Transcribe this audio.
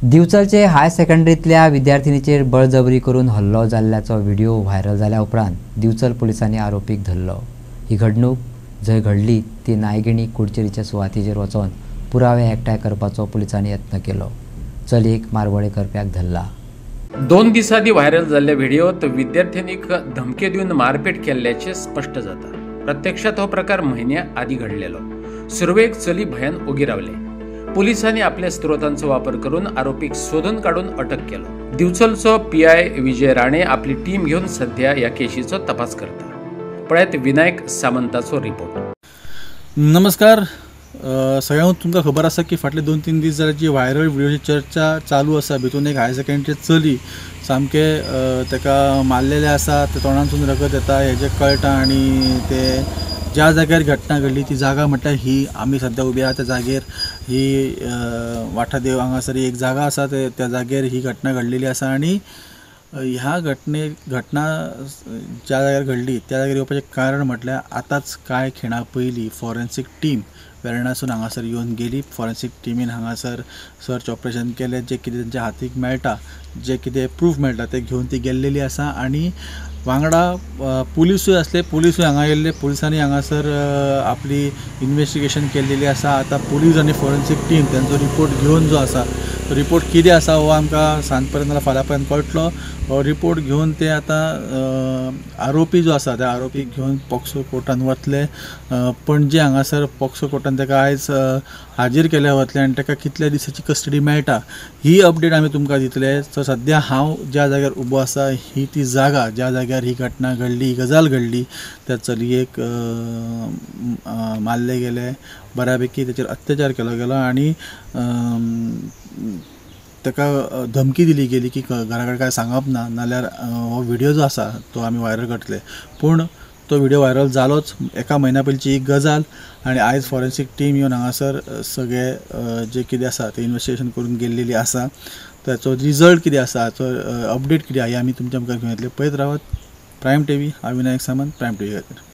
दिवचलचे हाय सेकंडरीतल्या विद्यार्थिनीचेर बळजबरी करून हल्लो जाल्ल्याचो व्हिडिओ व्हायरल जाल्या उपरांत दिवचल पुलिसांनी आरोपीक धरलो। ही घडणूक जंय घडली ती नायगिणी कुडचेरीच्या सुवातेचेर वचून पुरावे एकठांय करपाचो पुलिसांनी यत्न केलो। चलयेक मारवळे करप्याक धरला। 2 दिसां आदी व्हायरल जाल्ल्या व्हिडिओत विद्यार्थ्यांनीक धमके दिवन मारपीट केल्ल्याचे स्पष्ट जाता। प्रत्यक्षात हो प्रकार म्हयन्या आदी घडलेलो। सुरवेक चली भयान ओगी रावले। पोलिसांनी आपल्या स्त्रोतांचो वापर करून आरोपीक सोदून काढून अटक केलो। दिवचलचो पीआय विजय राणे आपली टीम घेऊन सध्या या केशीचो तपास करता। पळयत विनायक सामंताचो रिपोर्ट। नमस्कार। सगळ्यांक तुमकां खबर आसा की फाटले 2-3 दीस जाल्यार जी व्हायरल व्हिडिओची चर्चा चालू आसा भितून एक हायर सेकंडरी चली सामके ताका मारलेले आसा, ते तोंडांतून रगत येता हेजे कळटा आनी ते ज्या जाग्यार घटना घडली ती जागा म्हटल्यार ही आमी सध्या उबी आहा त्या जागेर ही वाठादेव हांगासर एक जागा आसा त्या जागेर ही घटना घडलेली आसा आनी ह्या घटना ज्या जाग्यार घडली त्या जाग्यार येवपाचें कारण म्हटल्यार आतांच कांय खिणा पयलीं फॉरेन्सीक टीम वेर्णासून हांगासर येवन गेली। फॉरेन्सीक टिमीन हांगासर सर्च ऑपरेशन केलें, जे कितें तेंच्या हातीक मेळटा, जे कितें प्रूफ मेळटा ते घेवन ती गेल्लेली आसा आनी वांगडा पुलिसूय आसले, पुलिसूय हांगा येयल्ले, पुलिसांनी हांगासर आपली इन्वेस्टिगेशन केल्लेली आसा। आतां पुलीस आनी फॉरेन्सीक टीम तेंचो रिपोर्ट घेवन जो आसा तो रिपोर्ट कितें आसा हो आमकां सांज पर्यंत नाल्यार फाल्यां पर्यंत कळटलो। हो रिपोर्ट घेवन ते आतां आरोपी जो आसा त्या आरोपीक घेवन पॉक्सो कोर्टान वतले। पणजे हांगासर पॉक्सो कोर्टान ताका आयज हाजीर केले वतले आनी ताका कितल्या दिसाची कस्टडी मेळटा ही अपडेट आमी तुमकां दितले। सो सद्या हांव ज्या जाग्यार उबो आसा ही ती जागा ज्या जाग्यार ही घटना घडली, ही गजाल घडली। त्या चलयेक मारले गेले, बऱ्यापैकी तेचेर अत्याचार केलो गेलो आनी ताका धमकी दिली गेली की घरा कडेन काय सांगप ना, नाल्यार हो व्हिडिओ जो आसा तो आमी व्हायरल करतले। पूण तो व्हिडिओ व्हायरल जालोच, एका म्हयन्या पयलींची एक गजाल आनी आयज फॉरेन्सीक टीम येवन हांगासर सगळे जे कितें आसा ते इन्वेस्टिगेशन करून गेल्लेली आसा। ताचो रिजल्ट कितें आसा, ताचो अपडेट कितें आहा हे आमी तुमच्या मुखार घेवन येतले। पळयत रावात प्रायम टीव्ही। हांव विनायक सामंत, प्रायम टीव्ही खातीर।